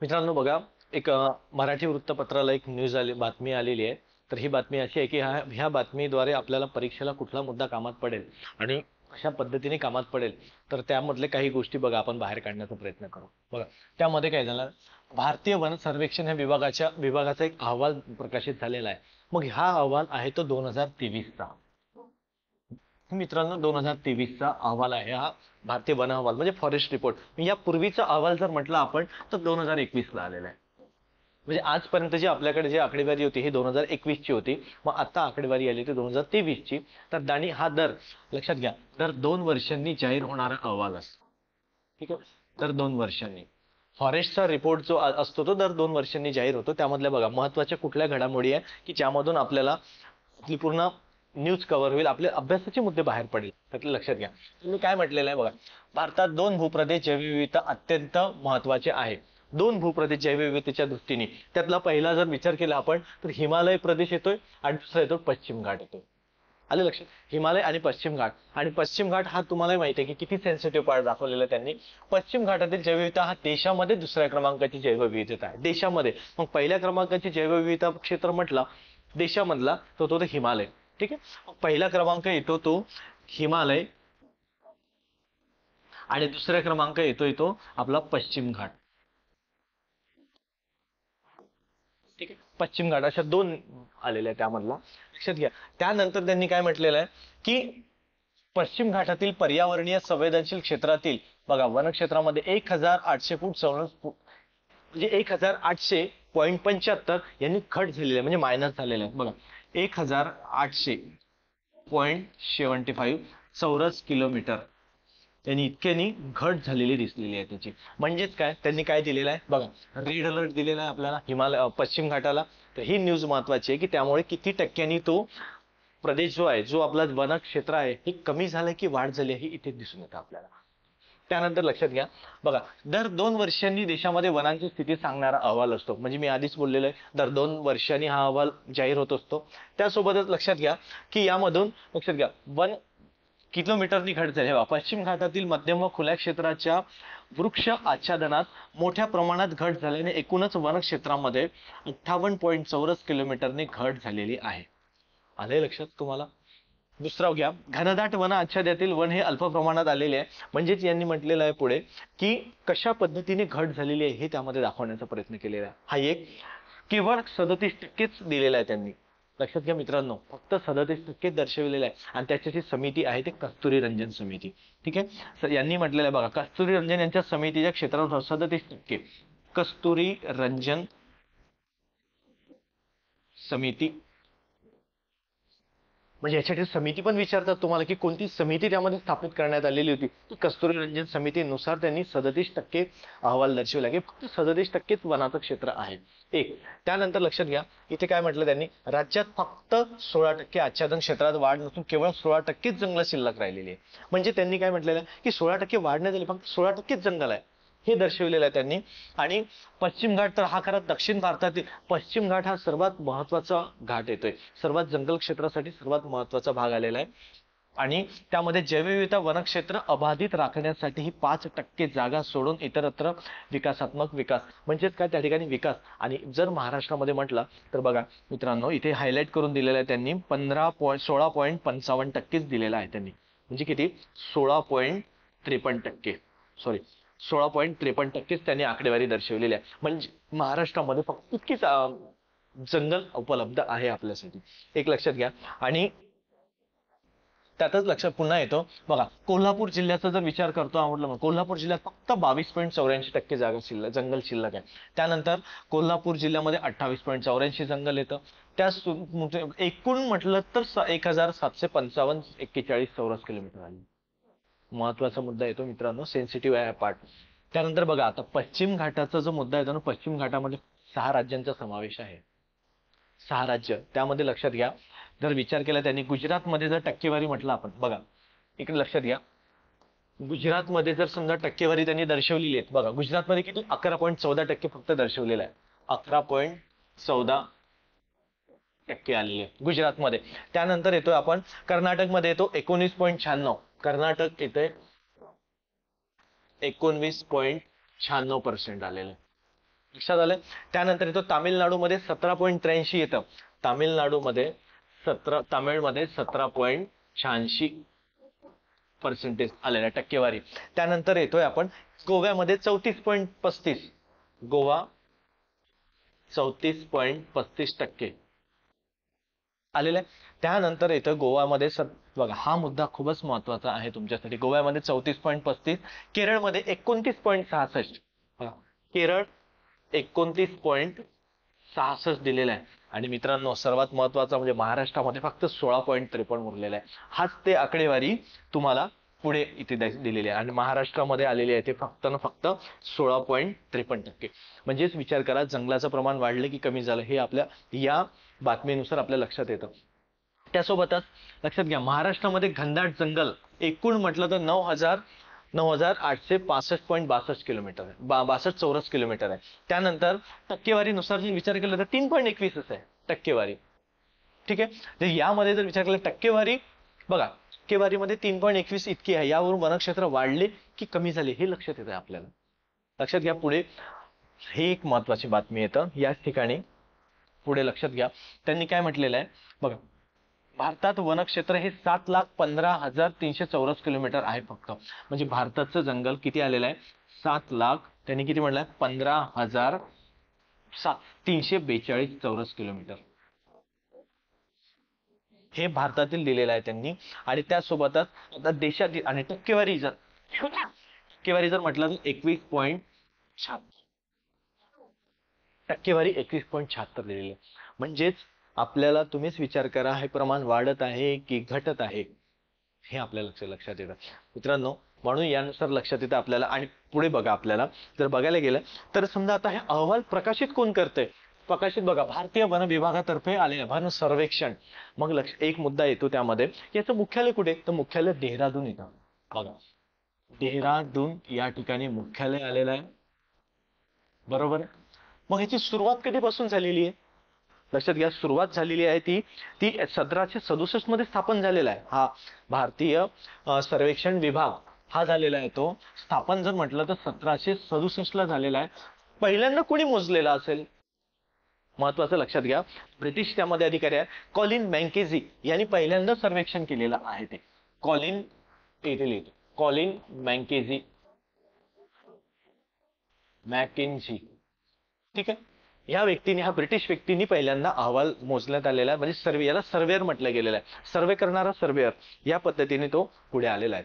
मित्रांनो बघा, एक मराठी वृत्तपत्राला एक न्यूज आली, बातमी आलेली आहे. तर ही बातमी अशी आहे की ह्या बातमीद्वारे आपल्याला परीक्षेला कुठला मुद्दा कामात पडेल आणि अशा पद्धतीने कामात पडेल, तर त्यामधले काही गोष्टी बघा आपण बाहेर काढण्याचा प्रयत्न करू. बघा, त्यामध्ये काय झालं, भारतीय वन सर्वेक्षण ह्या विभागाचा एक अहवाल प्रकाशित झालेला आहे. मग हा अहवाल आहे तो 2023चा. मित्रांनो, 2023चा अहवाल आहे हा. भारतीय वन अहवाल म्हणजे फॉरेस्ट रिपोर्ट. या पूर्वीचा अहवाल जर म्हटलं आपण तर 2021ला आलेला आहे. म्हणजे आजपर्यंत जी आपल्याकडे जी आकडेवारी होती ही 2021ची होती. मग आता आकडेवारी आली ती 2023ची. तर दाणी हा दर लक्षात घ्या, दर 2 वर्षांनी जाहीर होणारा अहवाल असतो. ठीक आहे, दर 2 वर्षांनी. फॉरेस्टचा रिपोर्ट जो असतो तो दर 2 वर्षांनी जाहीर होतो. त्यामधल्या बघा महत्वाच्या कुठल्या घडामोडी आहे की ज्यामधून आपल्याला आपली पूर्ण न्यूज कव्हर होईल, आपले अभ्यासाचे मुद्दे बाहेर पडेल, त्यातलं लक्षात घ्या. तुम्ही काय म्हटलेलं आहे बघा, भारतात 2 भूप्रदेश जैवविविधता अत्यंत महत्वाचे आहे. 2 भूप्रदेश जैवविविधतेच्या दृष्टीने त्यातला पहिला जर विचार केला आपण तर हिमालय प्रदेश येतोय आणि दुसरा येतो पश्चिम घाट येतोय. आले लक्षात, हिमालय आणि पश्चिम घाट. आणि पश्चिम घाट हा तुम्हाला माहिती आहे की किती सेन्सिटिव्ह पार्ट दाखवलेला आहे त्यांनी. पश्चिम घाटातील जैवविविधता हा देशामध्ये दुसऱ्या क्रमांकाची जैवविविधता आहे, देशामध्ये. मग पहिल्या क्रमांकाची जैवविविधता क्षेत्र म्हटला देशामधला तो हिमालय. ठीक आहे, पहिला क्रमांक येतो तो हिमालय आणि दुसरा क्रमांक येतोय तो आपला पश्चिम घाट. ठीक आहे, पश्चिम घाट अशा दोन आलेल्या त्यामधला लक्षात घ्या. त्यानंतर त्यांनी काय म्हटलेलं आहे की पश्चिम घाटातील पर्यावरणीय संवेदनशील क्षेत्रातील बघा वनक्षेत्रामध्ये 1800 फूट म्हणजे 1800.75 यांनी घट झालेली आहे, म्हणजे मायनस झालेलं आहे. बघा, 1800.75 चौरस किलोमीटर त्यांनी इतक्यानी घट झालेली दिसलेली आहे त्याची. म्हणजेच काय त्यांनी काय दिलेलं आहे बघा, रेड अलर्ट दिलेला आहे आपल्याला हिमालय पश्चिम घाटाला. तर ही न्यूज महत्वाची आहे की त्यामुळे किती टक्क्यांनी तो प्रदेश जो आहे, जो आपला वन क्षेत्र आहे, हे कमी झालंय की वाढ झाली आहे, इथे दिसून येतं आपल्याला. त्यानंतर लक्षात घ्या बघा, दर 2 वर्षांनी देशामध्ये वनांची स्थिती सांगणारा अहवाल असतो. म्हणजे मी आधीच बोललेलो आहे, दर 2 वर्षांनी हा अहवाल जाहीर होत असतो. त्यासोबतच लक्षात घ्या की यामधून लक्षात घ्या वन किलोमीटरनी घट झाली. पश्चिम घाटातील मध्यम व खुल्या क्षेत्राच्या वृक्ष आच्छादनात मोठ्या प्रमाणात घट झाल्याने एकूणच वन क्षेत्रामध्ये 58 चौरस किलोमीटरने घट झालेली आहे. आले लक्षात तुम्हाला. दुसरा घ्या, घनदाट वन आच्छाद्यातील वन हे अल्प प्रमाणात आलेले आहे. म्हणजेच यांनी म्हटलेलं आहे पुढे की कशा पद्धतीने घट झालेली आहे हे त्यामध्ये दाखवण्याचा प्रयत्न केलेला आहे. हा एक केवळ 37%च दिलेला आहे त्यांनी. लक्षात घ्या मित्रांनो, फक्त 37% दर्शविलेलं आहे. आणि त्याची जी समिती आहे ते कस्तुरी रंजन समिती. ठीक आहे, यांनी म्हटलेलं आहे बघा, कस्तुरी रंजन यांच्या समितीच्या क्षेत्रावर 37%. कस्तुरी रंजन समिती म्हणजे याच्यासाठी समिती पण विचारतात तुम्हाला की कोणती समिती त्यामध्ये स्थापित करण्यात आलेली होती. कस्तुरी रंजन समितीनुसार त्यांनी 37% अहवाल दर्शवला की फक्त 37%च वनाचं क्षेत्र आहे. एक त्यानंतर लक्षात घ्या, इथे काय म्हटलं त्यांनी, राज्यात फक्त 16% आच्छादन क्षेत्रात वाढ नसून केवळ 16%च जंगल शिल्लक राहिलेली आहे. म्हणजे त्यांनी काय म्हटलेलं आहे की 16% वाढण्यात आली, फक्त 16%च जंगल आहे हे दर्शविलेलं आहे त्यांनी. आणि पश्चिम घाट तर हा खरा दक्षिण भारतातील पश्चिम घाट हा सर्वात महत्वाचा घाट येतोय, सर्वात जंगल क्षेत्रासाठी सर्वात महत्वाचा भाग आलेला आहे. आणि त्यामध्ये जैवविविधता वनक्षेत्र अबाधित राखण्यासाठी ही 5% जागा सोडून इतरत्र विकासात्मक विकास. म्हणजेच काय त्या ठिकाणी विकास. आणि जर महाराष्ट्रामध्ये म्हटलं तर बघा मित्रांनो, इथे हायलाइट करून दिलेलं आहे त्यांनी 16.55%च दिलेला आहे त्यांनी. म्हणजे किती, 16.53%, सॉरी 16.53%च त्यांनी आकडेवारी दर्शवलेली आहे. म्हणजे महाराष्ट्रामध्ये फक्त इतकीच जंगल उपलब्ध आहे आपल्यासाठी. एक लक्षात घ्या. आणि त्यातच लक्षात पुन्हा येतो बघा, कोल्हापूर जिल्ह्याचा जर विचार करतो म्हटलं, कोल्हापूर जिल्ह्यात फक्त 22.84% जागा शिल्लक जंगल शिल्लक आहे. त्यानंतर कोल्हापूर जिल्ह्यामध्ये 28.84 जंगल येतं. त्या एकूण म्हटलं तर 1755 चौरस किलोमीटर आली. महत्वाचा मुद्दा येतो मित्रांनो, सेन्सिटिव्ह आहे पार्ट. त्यानंतर बघा, आता पश्चिम घाटाचा जो मुद्दा येतो ना, पश्चिम घाटामध्ये 6 राज्यांचा समावेश आहे. 6 राज्य. त्यामध्ये लक्षात घ्या, जर विचार केला त्यांनी गुजरातमध्ये जर टक्केवारी म्हटलं आपण बघा, इकडे लक्षात घ्या, गुजरातमध्ये जर समजा टक्केवारी त्यांनी दर्शवलेली आहे बघा, गुजरातमध्ये किती 11.14% फक्त दर्शवलेलं आहे. 11.14% आलेली आहे गुजरातमध्ये. त्यानंतर येतोय आपण कर्नाटकमध्ये, येतो 19.96. कर्नाटक येते 19.96% आलेलं आहे. लक्षात आलंय. त्यानंतर येतो तामिळनाडूमध्ये 17.83 येतं. तामिळमध्ये 17.86% आलेला आहे, टक्केवारी. त्यानंतर येतोय आपण गोव्यामध्ये 34.35. गोवा 34.35% आलेलं आहे. त्यानंतर येतं गोव्यामध्ये बघा हा मुद्दा खूपच महत्वाचा आहे तुमच्यासाठी. गोव्यामध्ये 34.35, केरळमध्ये 29.66. केरळ 29.66 दिलेला आहे. आणि मित्रांनो सर्वात महत्वाचा म्हणजे महाराष्ट्रामध्ये फक्त 16.53 उरलेला आहे. हाच ते आकडेवारी तुम्हाला पुढे इथे दिलेली आहे आणि महाराष्ट्रामध्ये आलेली आहे ते फक्त ना फक्त 16.53%. म्हणजेच विचार करा जंगलाचं प्रमाण वाढलं की कमी झालं हे आपल्या या बातमीनुसार आपल्या लक्षात येतं. त्यासोबतच लक्षात घ्या महाराष्ट्रामध्ये घनदाट जंगल एकूण म्हटलं तर 9,865.62 किलोमीटर आहे, 62 चौरस किलोमीटर आहे. त्यानंतर टक्केवारीनुसार जर विचार केला तर 3.21 आहे टक्केवारी. ठीक आहे. तर यामध्ये जर विचार केला टक्केवारी बघा टक्केवारीमध्ये 3.21 इतकी आहे. यावरून वनक्षेत्र वाढले की कमी झाले हे लक्षात येतं आपल्याला. लक्षात घ्या पुढे हे एक महत्वाची बातमी येतं याच ठिकाणी. पुढे लक्षात घ्या त्यांनी काय म्हटलेलं आहे बघा, भारतात वनक्षेत्र हे 7,15,300 चौरस किलोमीटर आहे फक्त. म्हणजे भारताचं जंगल किती आलेलं आहे 7,00,000 त्यांनी किती म्हटलंय 15,342 चौरस किलोमीटर हे भारतातील दिलेलं आहे त्यांनी. आणि त्यासोबतच आता देशातील आणि टक्केवारी जर म्हटलं तर 21.76 टक्केवारी 21.76 दिलेली आहे. म्हणजेच आपल्याला तुम्हीच विचार करा हे प्रमाण वाढत आहे की घटत आहे हे आपल्या लक्षात येतं मित्रांनो. म्हणून यानुसार लक्षात येतं आपल्याला. आणि पुढे बघा आपल्याला जर बघायला गेलं तर समजा आता हे अहवाल प्रकाशित कोण करतंय, प्रकाशित बघा भारतीय वन विभागातर्फे आलेलं वन सर्वेक्षण. मग एक मुद्दा येतो त्यामध्ये याचं मुख्यालय कुठे, तर मुख्यालय देहरादून येतं. बघा देहरादून या ठिकाणी मुख्यालय आलेलं आहे बरोबर. मग ह्याची सुरुवात कधीपासून झालेली आहे लक्षात घ्या. सुरुवात झालेली आहे ती 1767 मध्ये स्थापन झालेला आहे हा भारतीय सर्वेक्षण विभाग. हा झालेला आहे तो स्थापन जर म्हटलं तर 1767 ला झालेला आहे. पहिल्यांदा कोणी मोजलेला असेल महत्वाचं लक्षात घ्या. ब्रिटिश त्यामध्ये अधिकारी आहे कॉलिन मॅकेंझी यांनी पहिल्यांदा सर्वेक्षण केलेलं आहे ते. कॉलिन मॅकेंझी ठीक आहे. या व्यक्तीने हा ब्रिटिश व्यक्तींनी पहिल्यांदा अहवाल मोजण्यात आलेला आहे. म्हणजे सर्वे याला सर्वेअर म्हटलं गेलेलं आहे. सर्वे करणारा सर्वेअर या पद्धतीने तो पुढे आलेला आहे.